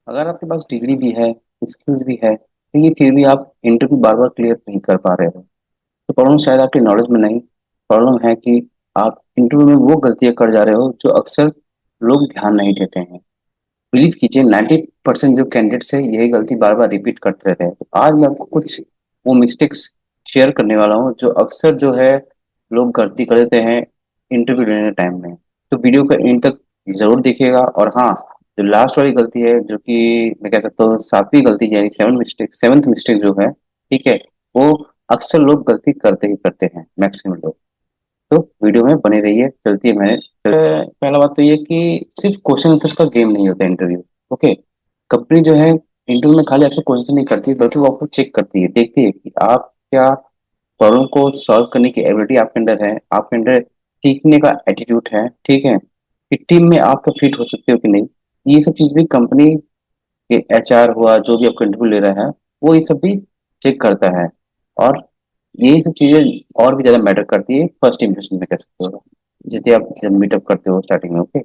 अगर आपके पास डिग्री भी है, स्किल्स भी है, तो ये फिर भी आप इंटरव्यू बार बार क्लियर नहीं कर पा रहे हो। तो प्रॉब्लम शायद आपकी नॉलेज में नहीं, प्रॉब्लम है कि आप इंटरव्यू में वो गलतियां कर जा रहे हो जो अक्सर लोग ध्यान नहीं देते हैं। बिलीव कीजिए 90% जो कैंडिडेट्स है यही गलती बार बार रिपीट करते रहते हैं। तो आज मैं आपको कुछ वो मिस्टेक्स शेयर करने वाला हूँ जो अक्सर जो है लोग गलती कर देते हैं इंटरव्यू लेने के टाइम में। तो वीडियो का एंड तक जरूर देखिएगा। और हाँ, जो लास्ट वाली गलती है जो कि मैं कह सकता हूँ सातवीं गलती यानी सेवन्थ मिस्टेक जो है, ठीक है, वो अक्सर लोग गलती करते ही करते हैं, मैक्सिमम लोग। तो वीडियो में बने रहिए, चलती है मैंने। पहला बात तो ये कि सिर्फ क्वेश्चन आंसर का गेम नहीं होता इंटरव्यू। ओके, कंपनी जो है इंटरव्यू में खाली आपसे क्वेश्चन नहीं करती बल्कि वो आपको चेक करती है, देखती है कि आप क्या प्रॉब्लम को सॉल्व करने की एबिलिटी आपके अंदर है, आपके अंदर सीखने का एटीट्यूड है, ठीक है, कि टीम में आप फिट हो सकते हो कि नहीं। ये सब चीज भी कंपनी के एचआर हुआ जो भी आपका इंटरव्यू ले रहा है वो ये सब भी चेक करता है। और यही सब चीजें और भी ज्यादा मैटर करती है फर्स्ट इंप्रेशन में, कह सकते हो, जिसे आप जब मीटअप करते हो स्टार्टिंग में। ओके,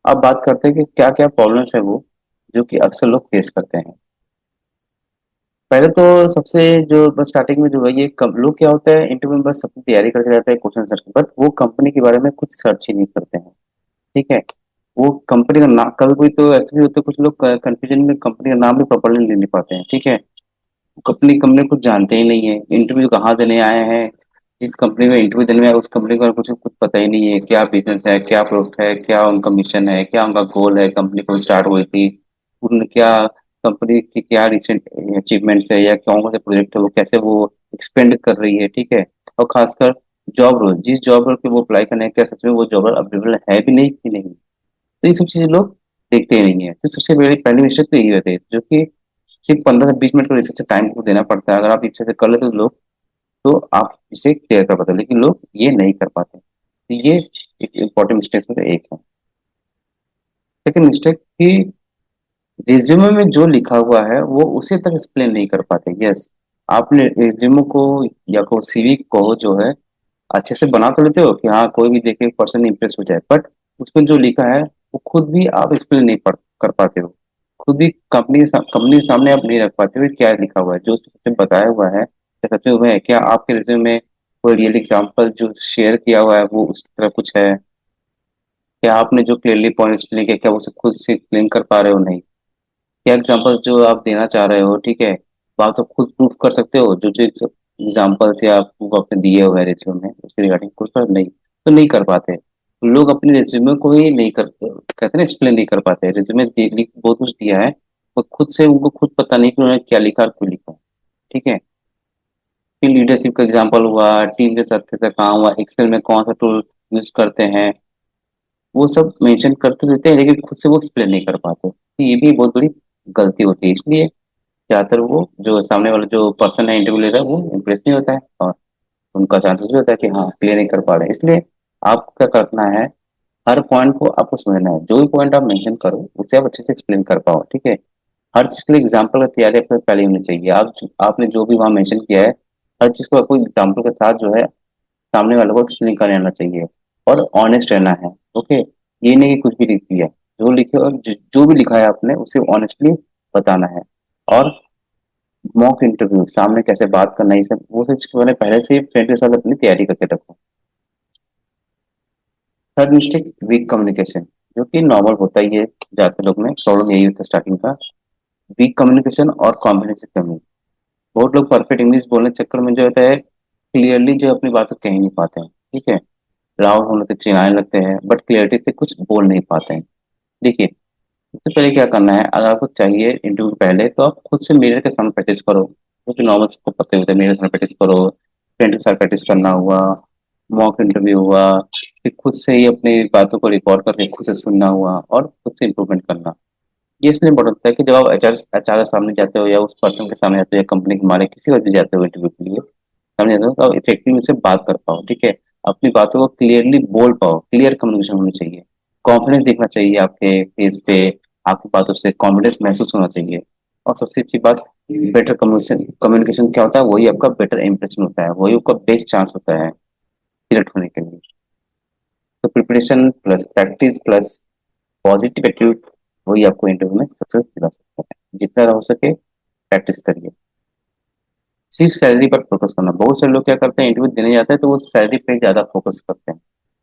अब बात करते हैं कि क्या क्या प्रॉब्लम्स है वो जो कि अक्सर लोग फेस करते हैं। पहले तो सबसे जो बस स्टार्टिंग में जो है ये लोग क्या होता है इंटरव्यू में बस अपनी तैयारी करते रहते हैं क्वेश्चन आंसर की, बट वो कंपनी के बारे में कुछ सर्च ही नहीं करते हैं। ठीक है, वो कंपनी का नाम, कभी कोई तो ऐसे भी होते हैं कुछ लोग कंफ्यूजन में कंपनी का नाम भी प्रॉपरली ले नहीं पाते हैं। ठीक है, कंपनी कंपनी कुछ जानते ही नहीं है, इंटरव्यू कहाँ देने आए हैं, जिस कंपनी में इंटरव्यू देने में आए उस कंपनी का कुछ कुछ पता ही नहीं है, क्या बिजनेस है, क्या प्रोडक्ट है, क्या उनका मिशन है, क्या उनका गोल है, कंपनी कब स्टार्ट हुई थी, उन क्या कंपनी की क्या रिसेंट अचीवमेंट्स है या कौन कौन से प्रोजेक्ट है, वो कैसे वो एक्सपेंड कर रही है। ठीक है, और खासकर जॉब रोल, जिस जॉब रोल पे वो अप्लाई करने हैं, क्या सच में वो जॉब रोल अवेलेबल है भी नहीं कि नहीं। तो ये सब चीजें लोग देखते ही नहीं है। तो सबसे बड़ी पहली मिस्टेक तो यही होती है जो कि सिर्फ 15 से 20 मिनट का रिसर्च टाइम को देना पड़ता है। अगर आप अच्छे से कर लेते हो लोग, तो आप इसे क्लियर कर पाते हो, लेकिन लोग ये नहीं कर पाते। तो ये एक इम्पोर्टेंट मिस्टेक में से एक है। सेकंड मिस्टेक कि रिज्यूमे में जो लिखा हुआ है वो उसे तक एक्सप्लेन नहीं कर पाते। यस, आपने रिज्यूमे को या को सीवी को जो है अच्छे से बना तो लेते हो कि हाँ कोई भी देखे पर्सन इंप्रेस हो जाए, बट उसमें जो लिखा है वो खुद भी आप एक्सप्लेन नहीं कर पाते हो। खुद भी कंपनी के सामने आप नहीं रख पाते हो कि क्या लिखा हुआ है, जो उसमें बताया हुआ है क्या सच में हुआ है, क्या आपके रिज्यूमे में कोई रियल एग्जांपल जो शेयर किया हुआ है वो उस तरह कुछ है, क्या आपने जो क्लियरली पॉइंट एक्सप्लेन किया क्या उसे खुद से एक्सप्लेन कर पा रहे हो नहीं, क्या एग्जांपल जो आप देना चाह रहे हो, ठीक है, वो आप तो खुद प्रूफ कर सकते हो, जो जो एग्जांपल्स या प्रूफ आपने दिए हुए हैं रेज्यूमे में उसके रिगार्डिंग कुछ पर नहीं, तो नहीं कर पाते। लोग अपने रेज्यूमे को ही नहीं कर, कहते हैं ना, एक्सप्लेन नहीं कर पाते। रेज्यूमे बहुत कुछ दिया है, तो खुद से उनको खुद पता नहीं कि उन्होंने क्या लिखा और क्यों लिखा। ठीक है, फिर लीडरशिप का एग्जांपल हुआ, टीम के साथ कैसे काम हुआ, एक्सेल में कौन सा टूल यूज करते हैं, वो सब मेंशन करते रहते हैं लेकिन खुद से वो एक्सप्लेन नहीं कर पाते। तो ये भी बहुत बड़ी गलती होती है। इसलिए ज्यादातर वो जो सामने वाला जो पर्सन है इंटरव्यू ले रहा है वो इम्प्रेस नहीं होता है, और उनका चांसेस भी होता है कि हाँ क्लियर नहीं कर पा रहे हैं। इसलिए आप क्या करना है, हर पॉइंट को आपको समझना है, जो भी पॉइंट आप मेंशन करो उसे आप अच्छे से एक्सप्लेन कर पाओ। ठीक है, हर चीज के लिए एग्जाम्पल का तैयारी आपके पास पहले ही होनी चाहिए। आपने जो भी वहाँ मेंशन किया है हर चीज को आपको एग्जाम्पल के साथ जो है सामने वाले को एक्सप्लेन करने आना चाहिए, और ऑनेस्ट रहना है। ओके, ये नहीं कि कुछ भी लिख दिया, जो लिखे और जो भी लिखा है आपने उसे ऑनेस्टली बताना है। और मॉक इंटरव्यू, सामने कैसे बात करना है, ये सब वो सब चीज़ मैंने पहले से ही फ्रेंड के साथ अपनी तैयारी करके रखो। थर्ड मिस्टेक, वीक कम्युनिकेशन, जो कि नॉर्मल होता ही है, ज्यादातर लोग में प्रॉब्लम यही होता है स्टार्टिंग का। वीक कम्युनिकेशन और कॉन्फिडेंस की कमी। बहुत लोग परफेक्ट इंग्लिश बोलने के चक्कर में जो होता है क्लियरली जो अपनी बात को कह ही नहीं पाते हैं। ठीक है, राउंड होने से चिल्लाने लगते हैं बट क्लियरिटी से कुछ बोल नहीं पाते हैं। देखिए, सबसे पहले क्या करना है, अगर आपको चाहिए इंटरव्यू के पहले तो आप खुद से मिरर के सामने प्रैक्टिस करो, क्योंकि नॉर्मल सबको पता ही होता है, मिरर के सामने प्रैक्टिस करो, फ्रेंड के साथ प्रैक्टिस करना हुआ, मॉक इंटरव्यू हुआ, फिर खुद से ही अपनी बातों को रिकॉर्ड करके खुद से सुनना हुआ और खुद से इम्प्रूवमेंट करना। ये इसलिए इम्पोर्टेंट होता है कि जब आप एचआर के सामने जाते हो या उस पर्सन के सामने जाते हो या कंपनी के मालिक किसी और भी जाते हो इंटरव्यू के लिए सामने जाते हो, तो आप इफेक्टिव से बात कर पाओ। ठीक है, अपनी बातों को क्लियरली बोल पाओ, क्लियर कम्युनिकेशन होनी चाहिए, कॉन्फिडेंस दिखना चाहिए आपके फेस पे, आपकी बातों से कॉन्फिडेंस महसूस होना चाहिए। और सबसे अच्छी बात, बेटर कम्युनिकेशन, कम्युनिकेशन क्या होता है, वही आपका बेटर इंप्रेशन होता है, वही आपका बेस्ट चांस होता है सिलेक्ट होने के लिए। तो preparation plus practice plus positive attitude वही आपको इंटरव्यू में सक्सेस दिला सकता है। जितना हो सके प्रैक्टिस करिए। सिर्फ सैलरी पर फोकस करना, बहुत से लोग क्या करते हैं, इंटरव्यू देने जाते हैं तो वो सैलरी पे ज्यादा फोकस करते हैं।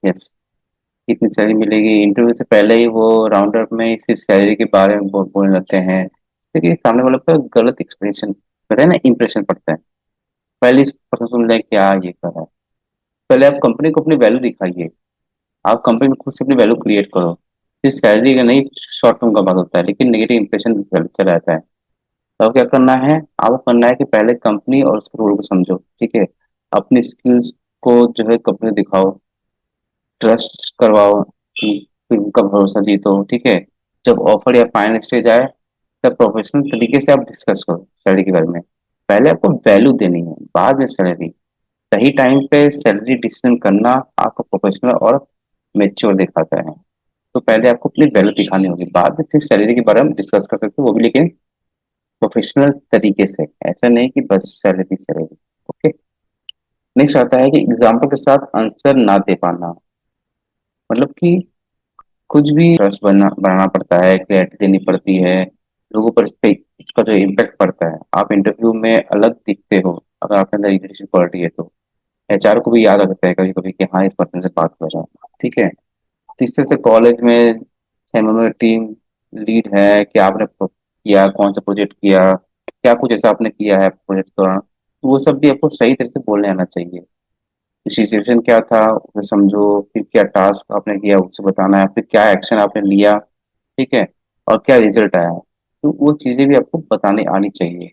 यस, कितनी सैलरी मिलेगी, इंटरव्यू से पहले ही वो राउंड अप में ही सिर्फ सैलरी के बारे में बोलने लगते हैं। क्योंकि सामने वाले पर गलत एक्सप्रेशन पता है ना, इंप्रेशन पड़ता है। पहले इस पर्सन सुन ले क्या ये कर रहा है। पहले आप कंपनी को अपनी वैल्यू दिखाइए। आप कंपनी में खुद से अपनी वैल्यू क्रिएट करो। सिर्फ सैलरी का नहीं, शॉर्ट टर्म का बात होता है, लेकिन नेगेटिव इंप्रेशन चला जाता है। तो क्या करना है, आपको करना है कि पहले कंपनी और उसके रोल को समझो। ठीक है, अपनी स्किल्स को जो है कंपनी दिखाओ, ट्रस्ट करवाओ, फिर उनका भरोसा जीतो। ठीक है, जब ऑफर या फाइनल स्टेज आए तब प्रोफेशनल तरीके से आप डिस्कस करो सैलरी के बारे में। पहले आपको वैल्यू देनी है, बाद में सैलरी। सही टाइम पे सैलरी डिसीजन करना आपको प्रोफेशनल और मेच्योर दिखाता है। तो पहले आपको अपनी वैल्यू दिखानी होगी, बाद में फिर सैलरी के बारे में डिस्कस कर सकते हो, वो भी लेकिन प्रोफेशनल तरीके से। ऐसा नहीं कि बस सैलरी सैलरी। ओके। नेक्स्ट आता है कि एग्जाम्पल के साथ आंसर ना दे पाना। मतलब कि कुछ भी ट्रस्ट बनाना पड़ता है, क्लैरिटी देनी पड़ती है लोगों पर। इस पे इसका जो इम्पैक्ट पड़ता है, आप इंटरव्यू में अलग दिखते हो अगर आपके अंदर लीडरशिप क्वालिटी है तो। एचआर को भी याद आ सकता है कभी कभी कि हाँ, इस पर्सन से बात कर रहा है। ठीक है, तीसरे से कॉलेज में सेमिनार टीम लीड है कि आपने किया, कौन सा प्रोजेक्ट किया, क्या कुछ ऐसा आपने किया है प्रोजेक्ट के दौरान, तो वो सब भी आपको सही तरह से बोलने आना चाहिए। सिचुएशन क्या था उसे समझो, फिर क्या टास्क आपने किया उसे बताना है, फिर क्या एक्शन आपने लिया। ठीक है, और क्या रिजल्ट आया, तो वो चीजें भी आपको बताने आनी चाहिए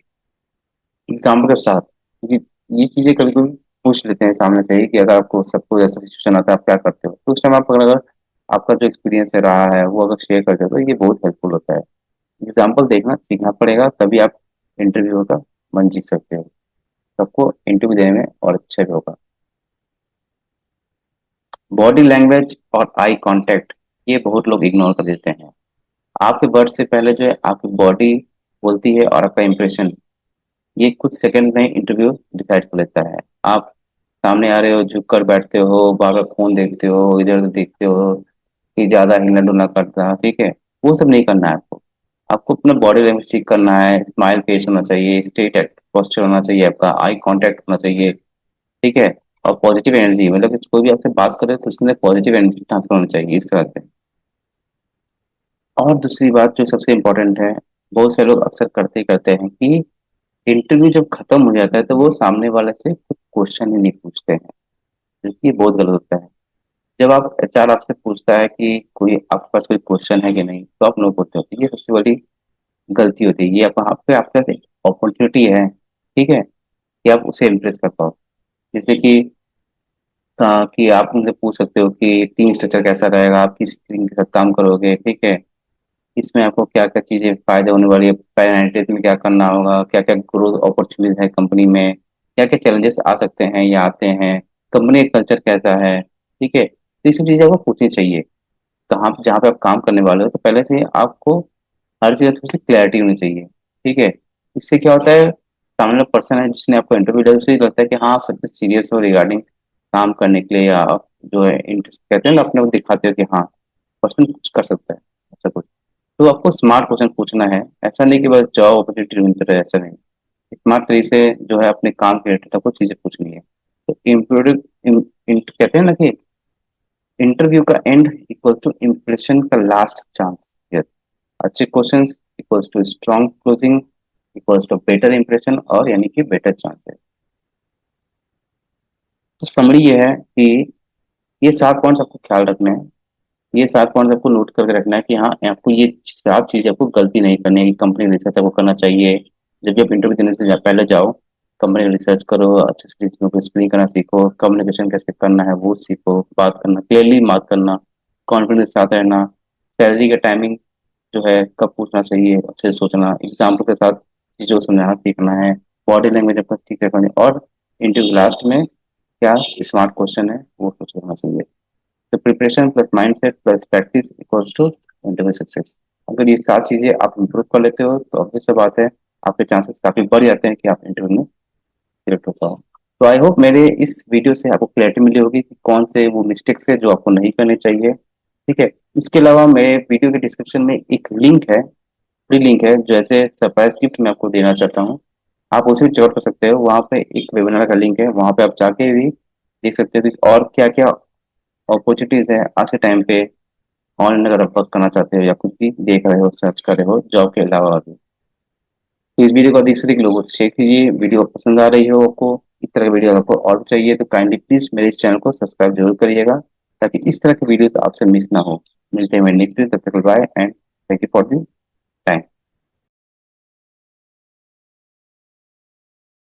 एग्जाम्पल के साथ। क्योंकि ये चीजें कभी कभी पूछ लेते हैं सामने से ही कि अगर आपको सबको ऐसा सिचुएशन आता है आप क्या करते हो, तो उस टाइम आप अगर आपका जो एक्सपीरियंस है रहा है वो अगर शेयर करते हो तो ये बहुत हेल्पफुल होता है। एग्जाम्पल देखना सीखना पड़ेगा, तभी आप इंटरव्यू का मन जीत सकते हो। सबको इंटरव्यू देने में और अच्छे भी होगा। बॉडी लैंग्वेज और आई कांटेक्ट, ये बहुत लोग इग्नोर कर देते हैं। आपके वर्ड से पहले जो है आपकी बॉडी बोलती है, और आपका इंप्रेशन, ये कुछ सेकंड में इंटरव्यू डिसाइड कर लेता है। आप सामने आ रहे हो, झुक कर बैठते हो, बार बार फोन देखते हो, इधर उधर देखते हो, कि ज्यादा हिलना डुलना करता। ठीक है, वो सब नहीं करना है आपको। आपको अपना बॉडी लैंग्वेज ठीक करना है, स्माइल फेस होना चाहिए, स्ट्रेट पोस्चर होना चाहिए, आपका आई कांटेक्ट होना चाहिए। ठीक है, और पॉजिटिव एनर्जी, मतलब कि कोई भी आपसे बात करे तो उसमें पॉजिटिव एनर्जी ट्रांसफर होनी चाहिए इस तरह से। और दूसरी बात जो सबसे इम्पोर्टेंट है, बहुत से लोग अक्सर करते ही करते हैं कि इंटरव्यू जब खत्म हो जाता है तो वो सामने वाले से कुछ क्वेश्चन ही नहीं पूछते हैं, जो कि बहुत गलत होता है। जब आप एचआर आपसे पूछता है कि कोई आपके पास कोई क्वेश्चन है कि नहीं, तो आप नो बोलते हो, तो ये सबसे बड़ी गलती होती है। ये आप आपके आपके पास अपॉर्चुनिटी है, ठीक है, कि आप उसे इम्प्रेस कर पाओ। जैसे कि आप उनसे पूछ सकते हो कि टीम स्ट्रक्चर कैसा रहेगा, आप किस टीम के साथ काम करोगे। ठीक है, इसमें आपको क्या क्या चीजें फायदे होने वाली है, पैरेंटेज में क्या करना होगा, क्या क्या ग्रोथ अपॉर्चुनिटीज है कंपनी में, क्या क्या चैलेंजेस आ सकते हैं या आते हैं, कंपनी का कल्चर कैसा है। ठीक है, तो ये सब चीजें आपको पूछनी चाहिए। कहाँ जहाँ पे आप काम करने वाले हो, तो पहले से ही आपको हर चीज़ थोड़ी सी क्लैरिटी होनी चाहिए। ठीक है, इससे क्या होता है, सामने वाला पर्सन है जिसने आपको इंटरव्यू दिया, उसे लगता है कि हाँ आप सबसे सीरियस हो रिगार्डिंग काम करने के लिए, या आप जो है इंटरेस्ट कहते हैं ना अपने को दिखाते हो कि हाँ पर्सन कुछ कर सकता है, ऐसा कुछ। तो आपको स्मार्ट क्वेश्चन पूछना है, ऐसा नहीं कि बस जॉब अपॉर्चुनिटी ढूंढते रहे, ऐसा नहीं। स्मार्ट तरीके से जो है अपने काम के रिलेटेड आपको चीजें पूछनी है। तो इम्प्रोडक्ट कहते हैं ना कि इंटरव्यू का एंड इक्वल्स टू इम्प्रेशन का लास्ट चांस। अच्छे questions equals to strong closing equals to better impression, और यानी कि बेटर चांसेस। तो समरी ये है कि ये 7 पॉइंट्स आपको ख्याल रखना है। ये 7 पॉइंट्स आपको नोट करके रखना है कि हाँ आपको ये 7 चीजें आपको गलती नहीं करनी है। कि कंपनी रिसर्च आपको करना चाहिए, जब भी आप इंटरव्यू देने से पहले जाओ, कंपनी रिसर्च करो, अच्छे से चीज़ों को एक्सप्लेन करना सीखो, कम्युनिकेशन कैसे करना है वो सीखो, बात करना क्लियरली बात करना, कॉन्फिडेंस के साथ रहना, सैलरी का टाइमिंग जो है कब पूछना चाहिए अच्छे से सोचना, एग्जाम्पल के साथ चीज़ों को समझाना सीखना है, बॉडी लैंग्वेज आपका ठीक रखना है, और इंटरव्यू लास्ट में क्या स्मार्ट क्वेश्चन है वो सोच होना चाहिए। तो preparation plus mindset plus practice equals to interview success. अगर ये 7 चीजें आप इम्प्रूव कर लेते हो तो ऑब्वियस सी बात है, आपके चांसेस काफी बढ़ जाते हैं कि आप इंटरव्यू में सिलेक्ट हो पाओ। तो आई होप मेरे इस वीडियो से आपको क्लैरिटी मिली होगी कि कौन से वो मिस्टेक्स है जो आपको नहीं करने चाहिए। ठीक है, इसके अलावा मेरे वीडियो के डिस्क्रिप्शन में एक लिंक है, फ्री लिंक है, जैसे सरप्राइज गिफ्ट मैं आपको देना चाहता हूँ। आप उसे चेकआउट कर सकते हो, वहाँ पे एक वेबिनार का लिंक है, वहाँ पे आप जाके भी देख सकते हो कि और क्या क्या अपॉर्चुनिटीज है आज के टाइम पे। ऑनलाइन अगर आप वर्क करना चाहते हो या कुछ भी देख रहे हो, सर्च कर रहे हो जॉब के अलावा भी, तो इस वीडियो को अधिक से अधिक लोगों से शेयर कीजिए। वीडियो पसंद आ रही हो आपको, इस तरह की वीडियो आपको और चाहिए तो काइंडली प्लीज मेरे इस चैनल को सब्सक्राइब जरूर करिएगा, ताकि इस तरह की वीडियोस आपसे मिस ना हो। मिलते हैं नेक्स्ट वीडियो, तब तक bye and thank you for the